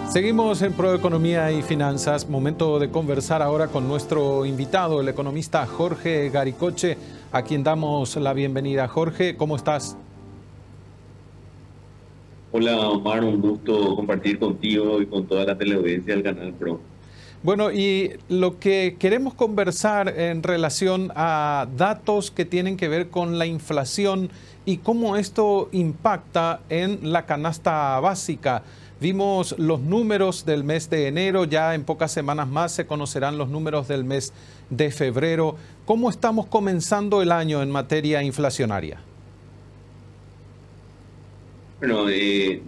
Seguimos en Proeconomía y Finanzas. Momento de conversar ahora con nuestro invitado, el economista Jorge Garicoche, a quien damos la bienvenida. Jorge, ¿cómo estás? Hola Omar, un gusto compartir contigo y con toda la teleaudiencia del Canal Pro. Bueno, y lo que queremos conversar en relación a datos que tienen que ver con la inflación y cómo esto impacta en la canasta básica. Vimos los números del mes de enero, ya en pocas semanas más se conocerán los números del mes de febrero. ¿Cómo estamos comenzando el año en materia inflacionaria? Bueno,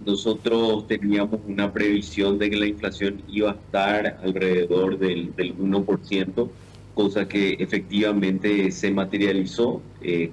nosotros teníamos una previsión de que la inflación iba a estar alrededor del 1%, cosa que efectivamente se materializó.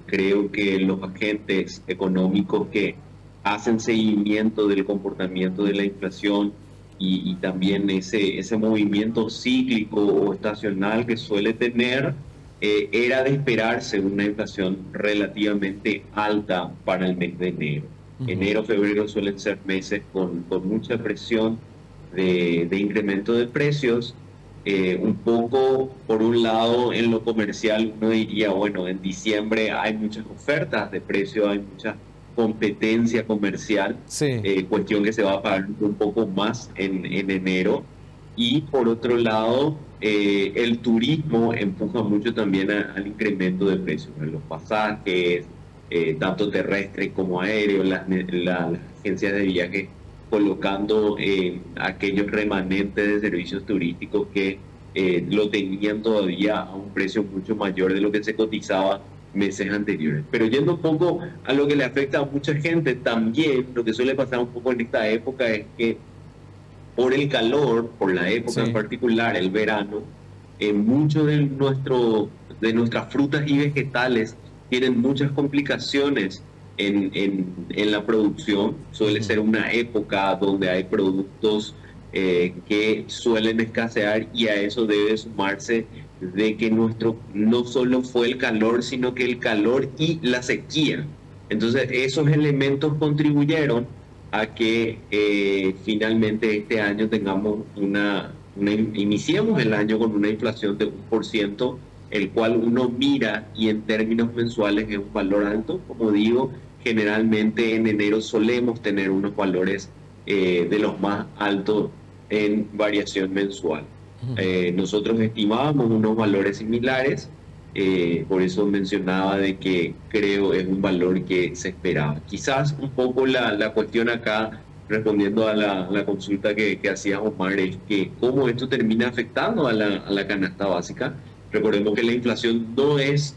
Creo que los agentes económicos que hacen seguimiento del comportamiento de la inflación y también ese movimiento cíclico o estacional que suele tener, era de esperarse una inflación relativamente alta para el mes de enero. Enero, febrero suelen ser meses con mucha presión de incremento de precios. Un poco, por un lado, en lo comercial uno diría, bueno, en diciembre hay muchas ofertas de precio, hay mucha competencia comercial, Sí. cuestión que se va a pagar un poco más en enero. Y por otro lado, el turismo empuja mucho también al incremento de precios, ¿no? Los pasajes, tanto terrestres como aéreos, las agencias de viaje colocando aquellos remanentes de servicios turísticos que lo tenían todavía a un precio mucho mayor de lo que se cotizaba meses anteriores. Pero yendo un poco a lo que le afecta a mucha gente, también lo que suele pasar un poco en esta época es que por el calor, por la época en particular, el verano, muchos de nuestras frutas y vegetales tienen muchas complicaciones en la producción. Suele ser una época donde hay productos que suelen escasear, y a eso debe sumarse de que no solo fue el calor, sino que el calor y la sequía. Entonces esos elementos contribuyeron a que finalmente este año tengamos iniciemos el año con una inflación de 1%, el cual uno mira y en términos mensuales es un valor alto. Como digo, generalmente en enero solemos tener unos valores de los más altos en variación mensual. Nosotros estimábamos unos valores similares, por eso mencionaba de que creo es un valor que se esperaba. Quizás un poco la cuestión acá, respondiendo a la consulta que hacía Omar, es que cómo esto termina afectando a la canasta básica. Recordemos que la inflación no es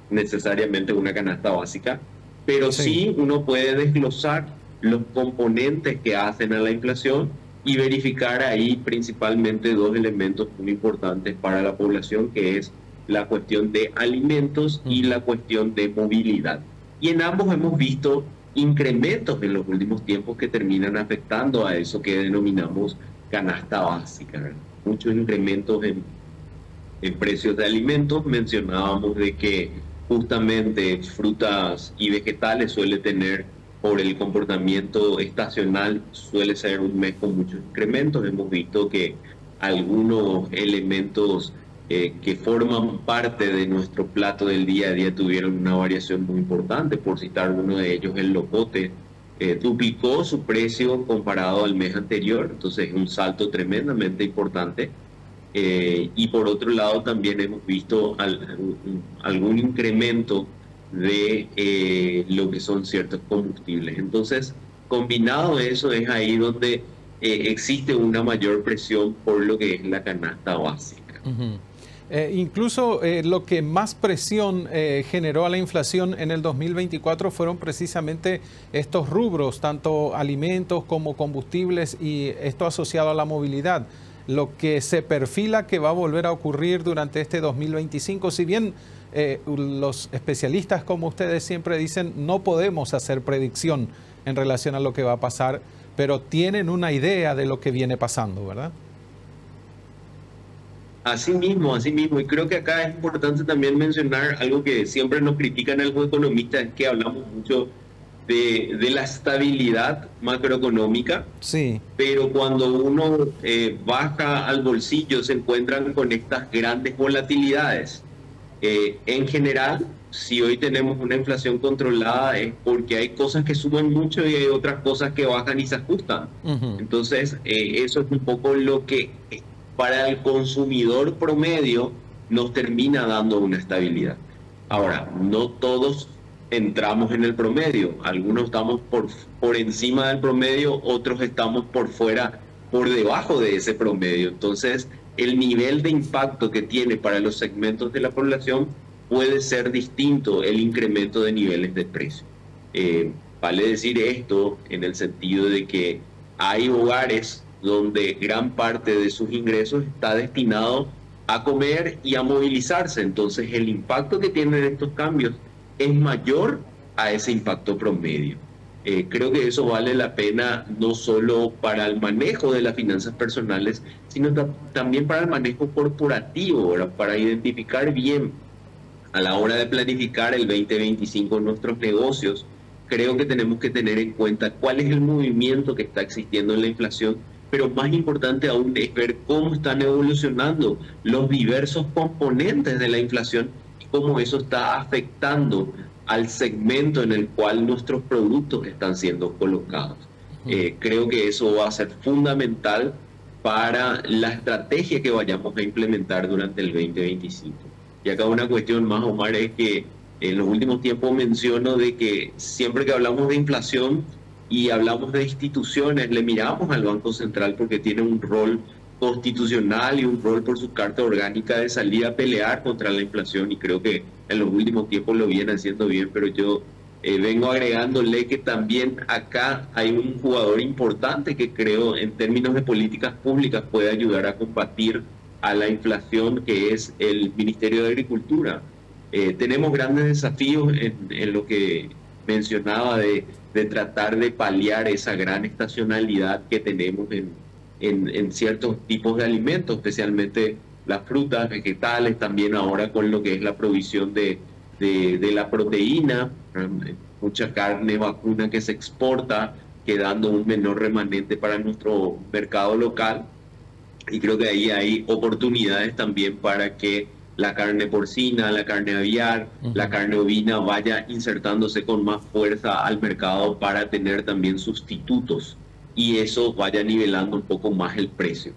necesariamente una canasta básica, pero sí uno puede desglosar los componentes que hacen a la inflación y verificar ahí principalmente dos elementos muy importantes para la población, que es la cuestión de alimentos y la cuestión de movilidad. Y en ambos hemos visto incrementos en los últimos tiempos que terminan afectando a eso que denominamos canasta básica, ¿verdad? Muchos incrementos en precios de alimentos. Mencionábamos de que justamente frutas y vegetales suele tener, por el comportamiento estacional, suele ser un mes con muchos incrementos. Hemos visto que algunos elementos que forman parte de nuestro plato del día a día tuvieron una variación muy importante. Por citar uno de ellos, el locote duplicó su precio comparado al mes anterior, entonces es un salto tremendamente importante. Y por otro lado también hemos visto algún incremento de lo que son ciertos combustibles. Entonces, combinado eso, es ahí donde existe una mayor presión por lo que es la canasta básica. Incluso lo que más presión generó a la inflación en el 2024 fueron precisamente estos rubros, tanto alimentos como combustibles, y esto asociado a la movilidad. Lo que se perfila que va a volver a ocurrir durante este 2025, si bien los especialistas como ustedes siempre dicen, no podemos hacer predicción en relación a lo que va a pasar, pero tienen una idea de lo que viene pasando, ¿verdad? Así mismo, y creo que acá es importante también mencionar algo que siempre nos critican algunos economistas, es que hablamos mucho de la estabilidad macroeconómica, Sí. pero cuando uno baja al bolsillo se encuentran con estas grandes volatilidades. En general, si hoy tenemos una inflación controlada es porque hay cosas que suben mucho y hay otras cosas que bajan y se ajustan. Ujú. Entonces, eso es un poco lo que para el consumidor promedio nos termina dando una estabilidad. Ahora, no todos entramos en el promedio. Algunos estamos por encima del promedio, otros estamos por fuera, por debajo de ese promedio. Entonces, el nivel de impacto que tiene para los segmentos de la población puede ser distinto el incremento de niveles de precio. Vale decir esto en el sentido de que hay hogares donde gran parte de sus ingresos está destinado a comer y a movilizarse. Entonces el impacto que tienen estos cambios es mayor a ese impacto promedio. Creo que eso vale la pena no solo para el manejo de las finanzas personales, sino también para el manejo corporativo, ¿verdad? Para identificar bien a la hora de planificar el 2025 nuestros negocios. Creo que tenemos que tener en cuenta cuál es el movimiento que está existiendo en la inflación, pero más importante aún es ver cómo están evolucionando los diversos componentes de la inflación y cómo eso está afectando al segmento en el cual nuestros productos están siendo colocados. Creo que eso va a ser fundamental para la estrategia que vayamos a implementar durante el 2025. Y acá una cuestión más, Omar, es que en los últimos tiempos menciono de que siempre que hablamos de inflación y hablamos de instituciones, le miramos al Banco Central porque tiene un rol constitucional y un rol por su carta orgánica de salir a pelear contra la inflación, y creo que en los últimos tiempos lo viene haciendo bien, pero yo vengo agregándole que también acá hay un jugador importante que creo en términos de políticas públicas puede ayudar a combatir a la inflación, que es el Ministerio de Agricultura. Tenemos grandes desafíos en lo que mencionaba de tratar de paliar esa gran estacionalidad que tenemos en ciertos tipos de alimentos, especialmente las frutas, vegetales, también ahora con lo que es la provisión de la proteína, mucha carne vacuna que se exporta, quedando un menor remanente para nuestro mercado local. Y creo que ahí hay oportunidades también para que la carne porcina, la carne aviar, la carne ovina vaya insertándose con más fuerza al mercado para tener también sustitutos y eso vaya nivelando un poco más el precio.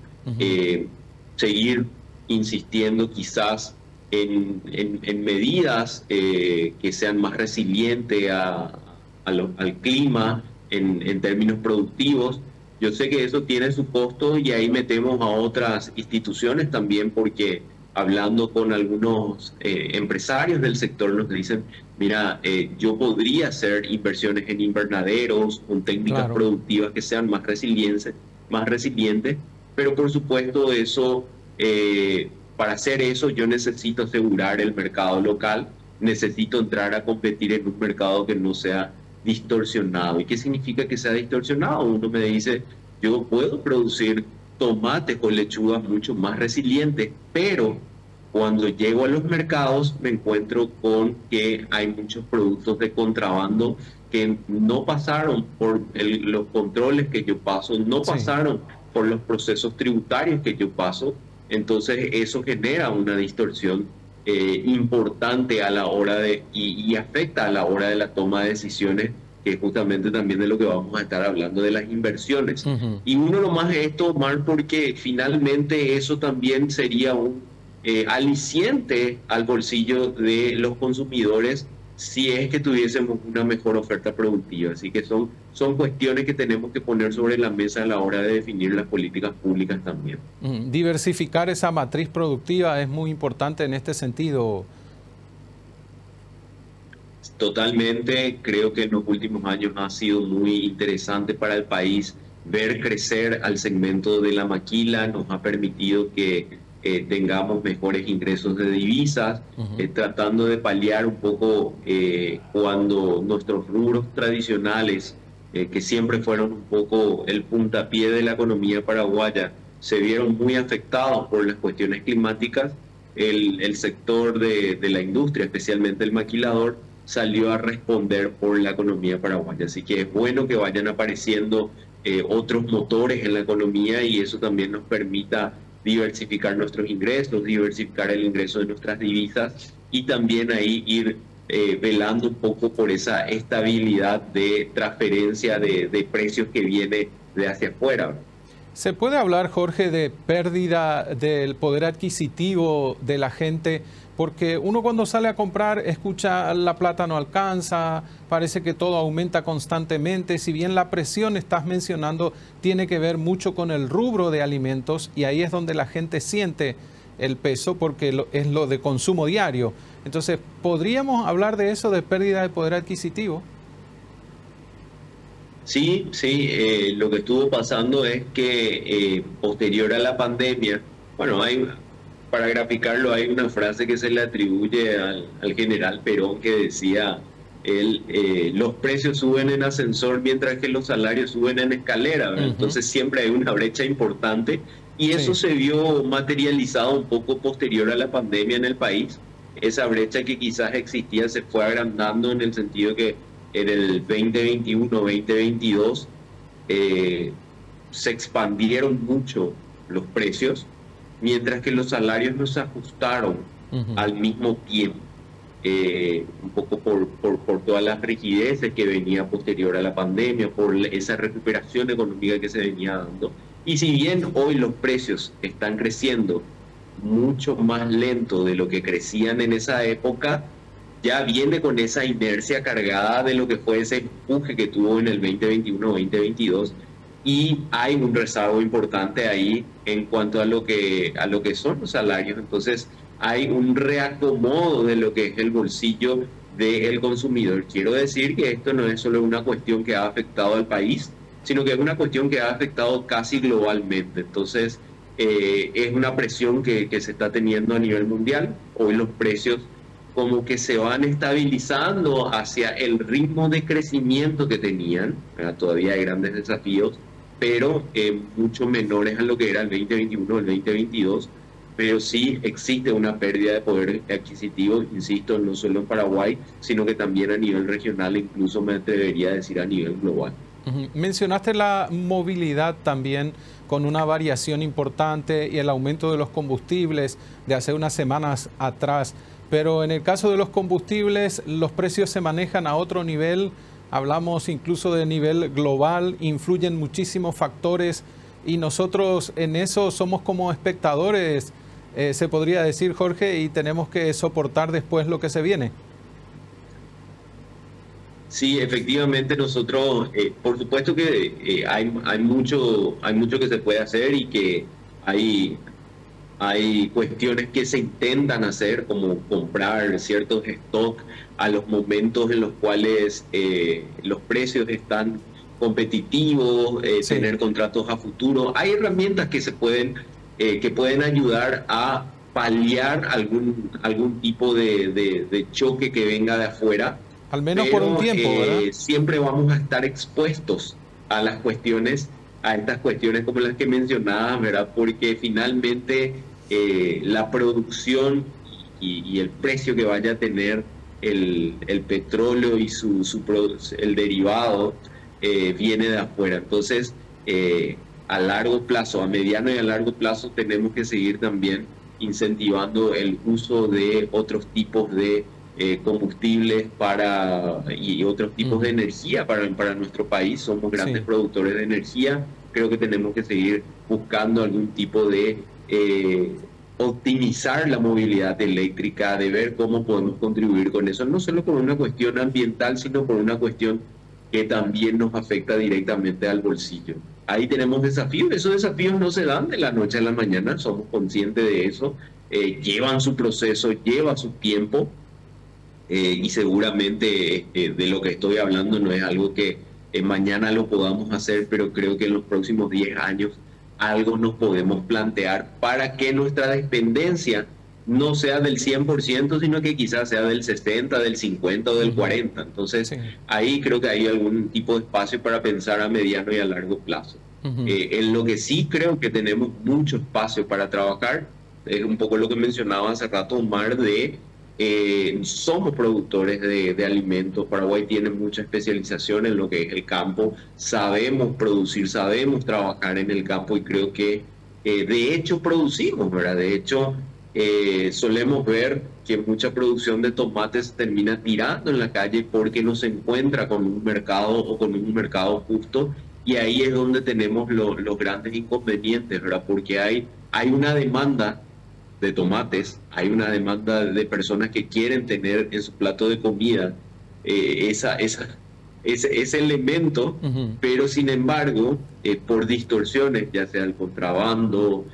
Seguir insistiendo quizás en medidas que sean más resilientes al clima en términos productivos. Yo sé que eso tiene su costo y ahí metemos a otras instituciones también, porque hablando con algunos empresarios del sector nos dicen, mira, yo podría hacer inversiones en invernaderos con técnicas productivas que sean más resilientes, pero por supuesto eso, para hacer eso yo necesito asegurar el mercado local, necesito entrar a competir en un mercado que no sea distorsionado. ¿Y qué significa que sea distorsionado? Uno me dice, yo puedo producir tomates o lechugas mucho más resilientes, pero cuando llego a los mercados me encuentro con que hay muchos productos de contrabando que no pasaron por los controles que yo paso, no pasaron por los procesos tributarios que yo paso. Entonces eso genera una distorsión importante a la hora y afecta a la hora de la toma de decisiones, que es justamente también de lo que vamos a estar hablando, de las inversiones. Y uno lo más es esto, Omar, porque finalmente eso también sería un aliciente al bolsillo de los consumidores si es que tuviésemos una mejor oferta productiva. Así que son cuestiones que tenemos que poner sobre la mesa a la hora de definir las políticas públicas también. Diversificar esa matriz productiva es muy importante en este sentido. Totalmente, creo que en los últimos años ha sido muy interesante para el país ver crecer al segmento de la maquila, nos ha permitido que tengamos mejores ingresos de divisas, tratando de paliar un poco cuando nuestros rubros tradicionales, que siempre fueron un poco el puntapié de la economía paraguaya, se vieron muy afectados por las cuestiones climáticas. El sector de la industria, especialmente el maquilador, salió a responder por la economía paraguaya. Así que es bueno que vayan apareciendo otros motores en la economía y eso también nos permita diversificar nuestros ingresos, diversificar el ingreso de nuestras divisas y también ahí ir velando un poco por esa estabilidad de transferencia de precios que viene de hacia afuera. ¿Se puede hablar, Jorge, de pérdida del poder adquisitivo de la gente? Porque uno cuando sale a comprar escucha la plata no alcanza, parece que todo aumenta constantemente. Si bien la presión, estás mencionando, tiene que ver mucho con el rubro de alimentos y ahí es donde la gente siente el peso porque es lo de consumo diario. Entonces, ¿podríamos hablar de eso, de pérdida de poder adquisitivo? Sí, sí, lo que estuvo pasando es que posterior a la pandemia, bueno, para graficarlo, hay una frase que se le atribuye al general Perón que decía, los precios suben en ascensor mientras que los salarios suben en escalera, ¿verdad? Entonces siempre hay una brecha importante y eso se vio materializado un poco posterior a la pandemia en el país. Esa brecha que quizás existía se fue agrandando en el sentido que en el 2021, 2022 se expandieron mucho los precios, mientras que los salarios no se ajustaron al mismo tiempo, un poco por todas las rigideces que venía posterior a la pandemia, por esa recuperación económica que se venía dando. Y si bien hoy los precios están creciendo mucho más lento de lo que crecían en esa época, ya viene con esa inercia cargada de lo que fue ese empuje que tuvo en el 2021-2022 y hay un rezago importante ahí en cuanto a lo que son los salarios. Entonces hay un reacomodo de lo que es el bolsillo del consumidor. Quiero decir que esto no es solo una cuestión que ha afectado al país, sino que es una cuestión que ha afectado casi globalmente. Entonces es una presión que se está teniendo a nivel mundial. Hoy los precios como que se van estabilizando hacia el ritmo de crecimiento que tenían, ¿verdad? Todavía hay grandes desafíos, pero mucho menores a lo que era el 2021 o el 2022, pero sí existe una pérdida de poder adquisitivo, insisto, no solo en Paraguay, sino que también a nivel regional, incluso me atrevería a decir a nivel global. Mencionaste la movilidad también con una variación importante y el aumento de los combustibles de hace unas semanas atrás. Pero en el caso de los combustibles, los precios se manejan a otro nivel, hablamos incluso de nivel global, influyen muchísimos factores y nosotros en eso somos como espectadores, se podría decir, Jorge, y tenemos que soportar después lo que se viene. Sí, efectivamente nosotros, por supuesto que hay mucho que se puede hacer y que hay cuestiones que se intentan hacer, como comprar ciertos stocks a los momentos en los cuales los precios están competitivos, tener contratos a futuro. Hay herramientas que pueden ayudar a paliar algún tipo de choque que venga de afuera. Al menos por un tiempo, ¿verdad? Siempre vamos a estar expuestos a estas cuestiones como las que mencionabas, ¿verdad? Porque finalmente la producción y el precio que vaya a tener el petróleo y el derivado viene de afuera. Entonces, a largo plazo, a mediano y a largo plazo, tenemos que seguir también incentivando el uso de otros tipos de combustibles y otros tipos de energía para nuestro país. Somos grandes productores de energía. Creo que tenemos que seguir buscando algún tipo de optimizar la movilidad eléctrica, de ver cómo podemos contribuir con eso, no solo por una cuestión ambiental, sino por una cuestión que también nos afecta directamente al bolsillo. Ahí tenemos desafíos. Esos desafíos no se dan de la noche a la mañana, somos conscientes de eso. Llevan su proceso, lleva su tiempo. Y seguramente de lo que estoy hablando no es algo que mañana lo podamos hacer, pero creo que en los próximos 10 años algo nos podemos plantear para que nuestra dependencia no sea del 100%, sino que quizás sea del 60%, del 50% o del 40%. Entonces, ahí creo que hay algún tipo de espacio para pensar a mediano y a largo plazo. En lo que sí creo que tenemos mucho espacio para trabajar, es un poco lo que mencionaba hace rato Omar, de somos productores de alimentos. Paraguay tiene mucha especialización en lo que es el campo. Sabemos producir, sabemos trabajar en el campo y creo que de hecho producimos, ¿verdad? De hecho, solemos ver que mucha producción de tomates se termina tirando en la calle porque no se encuentra con un mercado o con un mercado justo. Y ahí es donde tenemos los grandes inconvenientes, ¿verdad? Porque hay una demanda de tomates, hay una demanda de personas que quieren tener en su plato de comida ese elemento, pero sin embargo, por distorsiones, ya sea el contrabando,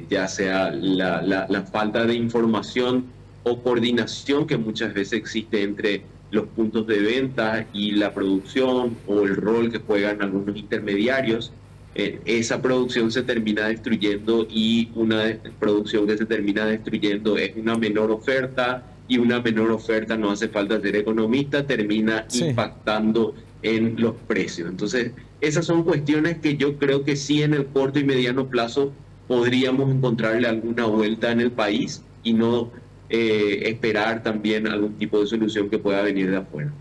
ya sea la falta de información o coordinación que muchas veces existe entre los puntos de venta y la producción, o el rol que juegan algunos intermediarios, esa producción se termina destruyendo, y una producción que se termina destruyendo es una menor oferta, y una menor oferta, no hace falta ser economista, termina impactando en los precios. Entonces, esas son cuestiones que yo creo que sí, en el corto y mediano plazo podríamos encontrarle alguna vuelta en el país, y no esperar también algún tipo de solución que pueda venir de afuera.